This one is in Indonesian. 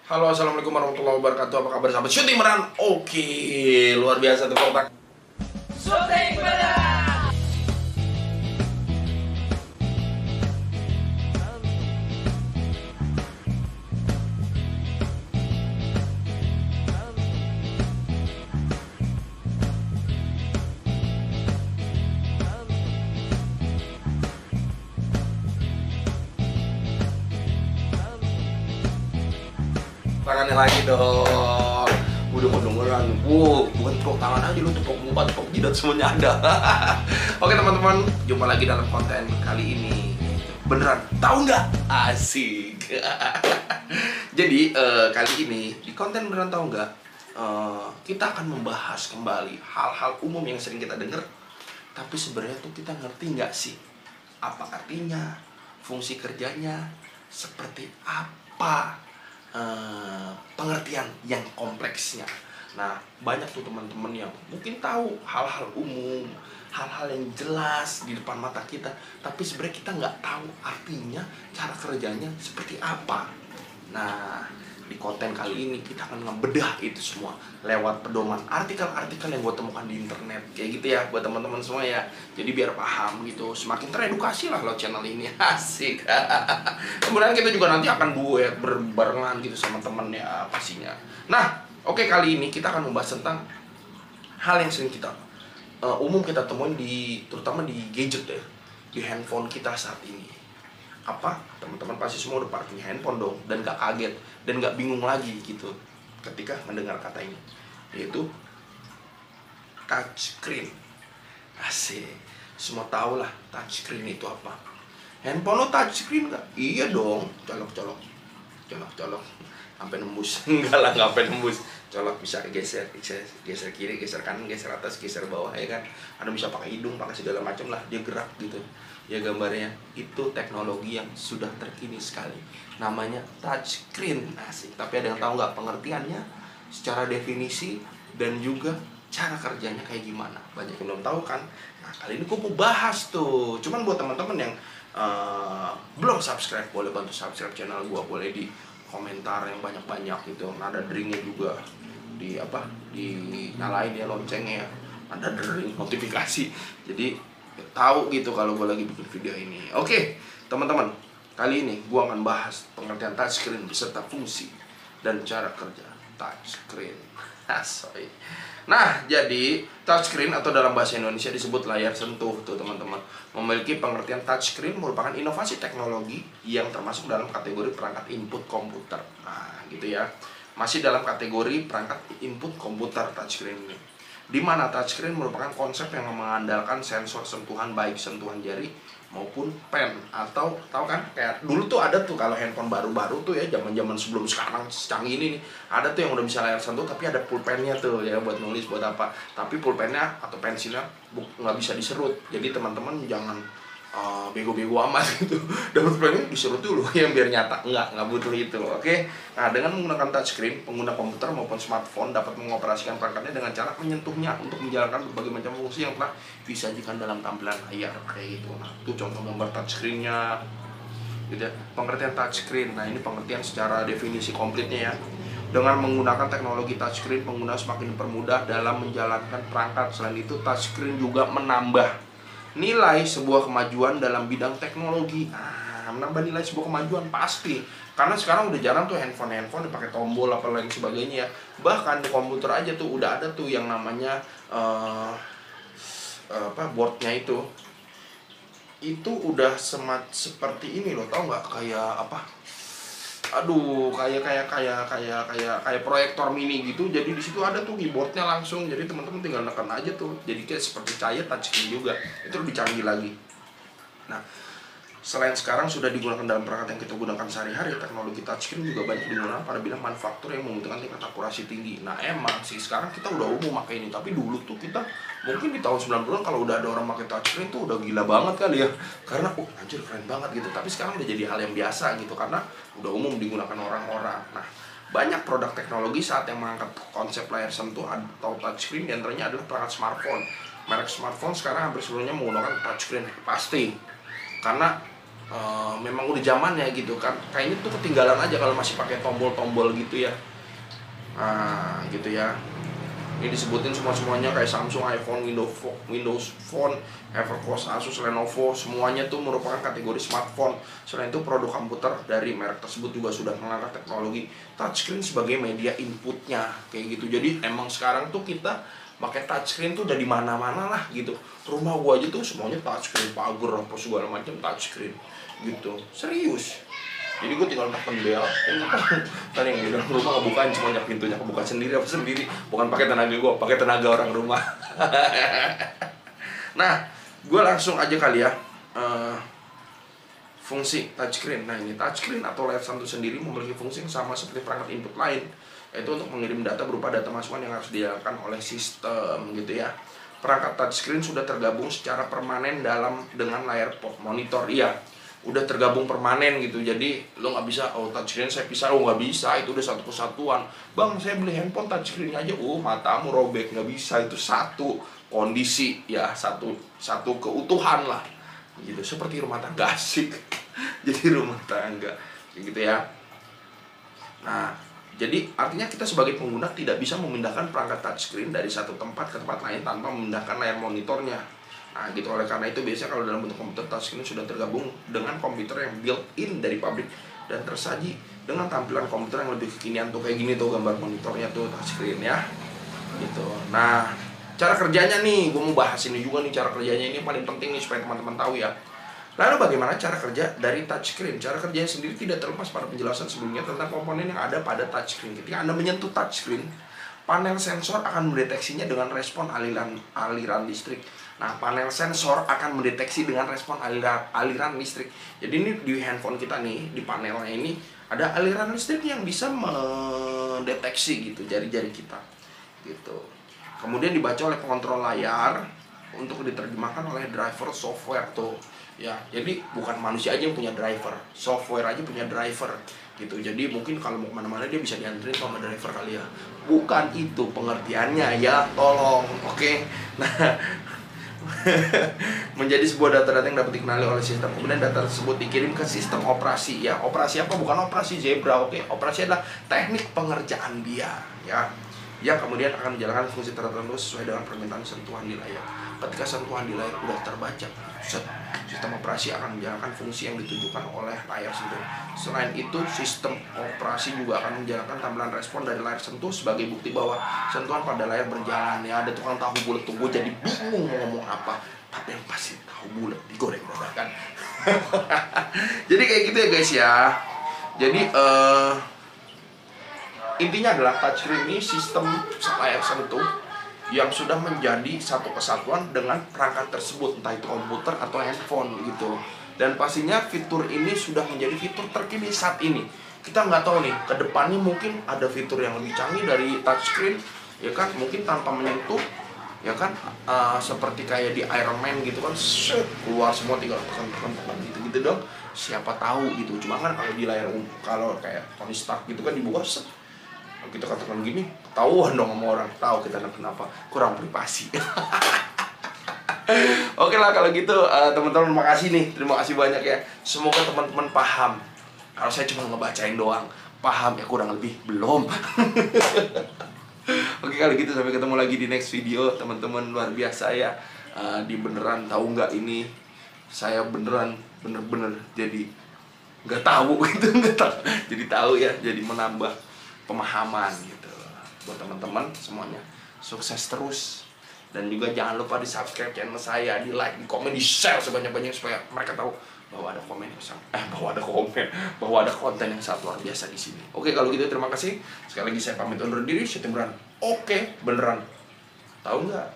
Halo, assalamualaikum warahmatullahi wabarakatuh. Apa kabar sahabat syuting beneran? Oke, luar biasa tuh kontak. Syuting beneran. Tangannya lagi dong. Udah kedengeran. Bukan tepuk tangan aja, lu tepuk muka, tepuk jidat semuanya ada. Oke teman-teman, jumpa lagi dalam konten kali ini. Beneran, tahu nggak? Asik. Jadi kali ini di konten beneran tahu nggak? Kita akan membahas kembali hal-hal umum yang sering kita dengar, tapi sebenarnya tuh kita ngerti nggak sih? Apa artinya? Fungsi kerjanya seperti apa? Pengertian yang kompleksnya. Nah, banyak tuh teman-teman yang mungkin tahu hal-hal umum, hal-hal yang jelas di depan mata kita, tapi sebenarnya kita nggak tahu artinya, cara kerjanya seperti apa. Nah, di konten kali ini kita akan ngebedah itu semua lewat pedoman artikel-artikel yang gue temukan di internet. Kayak gitu ya buat teman-teman semua ya. Jadi biar paham gitu, semakin teredukasi lah lo channel ini. Asik. Kemudian kita juga nanti akan duet berbarengan gitu sama temen ya pastinya. Nah, oke, kali ini kita akan membahas tentang hal yang sering kita umum kita temuin terutama di gadget ya, di handphone kita saat ini. Apa? Teman-teman pasti semua udah pada punya handphone dong, dan gak kaget dan gak bingung lagi gitu ketika mendengar kata ini, yaitu touchscreen. Asik. Semua tahu lah touchscreen itu apa. Handphone lo touchscreen gak? Iya dong. Colok-colok sampai nembus. Enggak lah, nggak sampai nembus. Colok bisa geser kiri, geser kanan, geser atas, geser bawah ya kan. Ada bisa pakai hidung, pakai segala macam lah, dia gerak gitu. Ya gambarnya itu teknologi yang sudah terkini sekali. Namanya touchscreen. Asik. Tapi ada yang tahu nggak pengertiannya, secara definisi dan juga cara kerjanya kayak gimana? Banyak yang belum tahu kan. Nah, kali ini gue mau bahas tuh. Cuman buat teman-teman yang belum subscribe, boleh bantu subscribe channel gue, boleh di komentar yang banyak-banyak gitu. Ada deringnya juga di nyalain ya loncengnya ya. Ada dering notifikasi. Jadi tahu gitu kalau gue lagi bikin video ini. Oke, teman-teman, kali ini gue akan bahas pengertian touchscreen beserta fungsi dan cara kerja touchscreen. Asoy. Nah, jadi touchscreen atau dalam bahasa Indonesia disebut layar sentuh tuh teman-teman. Memiliki pengertian touchscreen merupakan inovasi teknologi yang termasuk dalam kategori perangkat input komputer. Nah, gitu ya. Masih dalam kategori perangkat input komputer touchscreen ini. Di mana touchscreen merupakan konsep yang mengandalkan sensor sentuhan, baik sentuhan jari maupun pen. Atau tahu kan, kayak dulu tuh ada tuh kalau handphone baru-baru tuh ya, zaman-zaman sebelum sekarang secanggih ini nih, ada tuh yang udah bisa layar sentuh tapi ada pulpennya tuh ya, buat nulis buat apa. Tapi pulpennya atau pensilnya nggak bisa diserut. Jadi teman-teman jangan bego-bego amat gitu. Dan pulpennya diserut dulu yang biar nyata. Nggak butuh itu. Oke. Nah, dengan menggunakan touchscreen, pengguna komputer maupun smartphone dapat mengoperasikan perangkatnya dengan cara menyentuhnya untuk menjalankan berbagai macam fungsi yang telah disajikan dalam tampilan layar kayak gitu. Nah, itu contoh gambar touchscreen-nya gitu ya. Pengertian touchscreen. Nah, ini pengertian secara definisi komplitnya ya. Dengan menggunakan teknologi touchscreen, pengguna semakin dipermudah dalam menjalankan perangkat. Selain itu, touchscreen juga menambah nilai sebuah kemajuan dalam bidang teknologi. Menambah nilai sebuah kemajuan pasti. Karena sekarang udah jarang tuh handphone dipakai tombol apa lain sebagainya ya. Bahkan di komputer aja tuh udah ada tuh yang namanya boardnya itu udah seperti ini loh, tau nggak? Kayak apa? Aduh, kayak proyektor mini gitu. Jadi di situ ada tuh keyboardnya langsung. Jadi teman-teman tinggal nekan aja tuh. Jadi kayak seperti cair touchscreen juga. Itu lebih canggih lagi. Nah, selain sekarang sudah digunakan dalam perangkat yang kita gunakan sehari-hari, teknologi touchscreen juga banyak digunakan pada bidang manufaktur yang membutuhkan tingkat akurasi tinggi. Nah, emang sih sekarang kita udah umum pakai ini, tapi dulu tuh kita mungkin di tahun 90-an kalau udah ada orang pakai touchscreen tuh udah gila banget kali ya. Karena anjir keren banget gitu. Tapi sekarang udah jadi hal yang biasa gitu karena udah umum digunakan orang-orang. Nah, banyak produk teknologi saat yang mengangkat konsep layar sentuh atau touchscreen, diantaranya adalah perangkat smartphone. Merek smartphone sekarang hampir seluruhnya menggunakan touchscreen pasti. Karena memang udah zamannya gitu kan. Kayaknya tuh ketinggalan aja kalau masih pakai tombol-tombol gitu ya. Nah, gitu ya. Ini disebutin semuanya kayak Samsung, iPhone, Windows Phone, Evercost, Asus, Lenovo, semuanya tuh merupakan kategori smartphone. Selain itu produk komputer dari merek tersebut juga sudah mengangkat teknologi touchscreen sebagai media inputnya kayak gitu. Jadi emang sekarang tuh kita pakai touchscreen tuh udah di mana-mana lah gitu. Rumah gua aja tuh semuanya touchscreen, pagar apa segala macam touchscreen gitu. Serius. Jadi gue tinggal tekan bel, kan yang di dalam rumah kebukaan, cuma pintunya kebuka sendiri bukan pakai tenaga gue, pakai tenaga orang rumah. Nah, gue langsung aja kali ya, fungsi touchscreen. Nah, ini touchscreen atau layar sentuh sendiri memiliki fungsi yang sama seperti perangkat input lain, yaitu untuk mengirim data berupa data masukan yang harus dijalankan oleh sistem gitu ya. Perangkat touchscreen sudah tergabung secara permanen dengan layar monitor, iya. Udah tergabung permanen gitu, jadi lo nggak bisa touchscreen saya pisah, nggak bisa, itu udah satu kesatuan. Bang, saya beli handphone touchscreen aja, matamu robek, nggak bisa, itu satu kondisi ya, satu keutuhan lah gitu, seperti rumah tangga asik. Jadi rumah tangga gitu ya. Nah, jadi artinya kita sebagai pengguna tidak bisa memindahkan perangkat touchscreen dari satu tempat ke tempat lain tanpa memindahkan layar monitornya. Nah gitu, oleh karena itu biasanya kalau dalam bentuk komputer touchscreen sudah tergabung dengan komputer yang built-in dari pabrik dan tersaji dengan tampilan komputer yang lebih kekinian tuh kayak gini tuh gambar monitornya tuh touchscreen ya gitu. Nah, cara kerjanya nih, gue mau bahas ini juga nih, cara kerjanya ini paling penting nih supaya teman-teman tahu ya. Lalu bagaimana cara kerja dari touchscreen? Cara kerjanya sendiri tidak terlepas pada penjelasan sebelumnya tentang komponen yang ada pada touchscreen. Ketika Anda menyentuh touchscreen, panel sensor akan mendeteksinya dengan respon aliran listrik. Nah, panel sensor akan mendeteksi dengan respon aliran listrik. Jadi ini di handphone kita nih, di panelnya ini ada aliran listrik yang bisa mendeteksi gitu jari-jari kita. Gitu. Kemudian dibaca oleh pengontrol layar untuk diterjemahkan oleh driver software tuh. Ya, jadi bukan manusia aja yang punya driver, software aja punya driver gitu. Jadi mungkin kalau mau kemana-mana dia bisa dianterin sama driver kali ya. Bukan itu pengertiannya ya, tolong. Oke. Nah, menjadi sebuah data-data yang dapat dikenali oleh sistem. Kemudian data tersebut dikirim ke sistem operasi. Ya, operasi apa? Bukan operasi zebra, oke. Operasi adalah teknik pengerjaan dia, ya. Yang kemudian akan menjalankan fungsi tertentu sesuai dengan permintaan sentuhan di layar. Ketika sentuhan di layar sudah terbaca, sistem operasi akan menjalankan fungsi yang ditunjukkan oleh layar sentuh. Selain itu, sistem operasi juga akan menjalankan tampilan respon dari layar sentuh sebagai bukti bahwa sentuhan pada layar berjalan. Ya, ada tukang tahu bulat tuh, gue jadi bingung mau ngomong apa. Tapi yang pasti tahu bulat digoreng dadakan. Jadi kayak gitu ya guys ya. Jadi intinya adalah touchscreen ini sistem layar sentuh yang sudah menjadi satu kesatuan dengan perangkat tersebut, entah itu komputer atau handphone gitu. Dan pastinya fitur ini sudah menjadi fitur terkini saat ini. Kita nggak tahu nih, ke depannya mungkin ada fitur yang lebih canggih dari touchscreen, ya kan? Mungkin tanpa menyentuh, ya kan? Seperti kayak di Iron Man gitu kan, keluar semua tinggal tekan gitu dong. Siapa tahu gitu. Cuma kan kalau di layar kalau kayak Tony Stark gitu kan dibuka kita katakan gini, ketahuan dong sama orang, tahu kita kenapa, kurang privasi. Oke lah kalau gitu, teman-teman makasih nih, terima kasih banyak ya. Semoga teman-teman paham. Kalau saya cuma ngebacain doang, paham ya kurang lebih belum. Oke kalau gitu, sampai ketemu lagi di next video, teman-teman luar biasa ya. Di beneran tahu nggak ini, saya bener-bener jadi nggak tahu gitu, nggak tahu. Jadi tahu ya, jadi menambah pemahaman gitu buat teman-teman semuanya. Sukses terus, dan juga jangan lupa di subscribe channel saya, di like, di komen, di share sebanyak-banyaknya supaya mereka tahu bahwa ada bahwa ada konten yang sangat luar biasa di sini. Oke kalau gitu, terima kasih sekali lagi, saya pamit undur diri. Saya Timran. Oke beneran tahu nggak?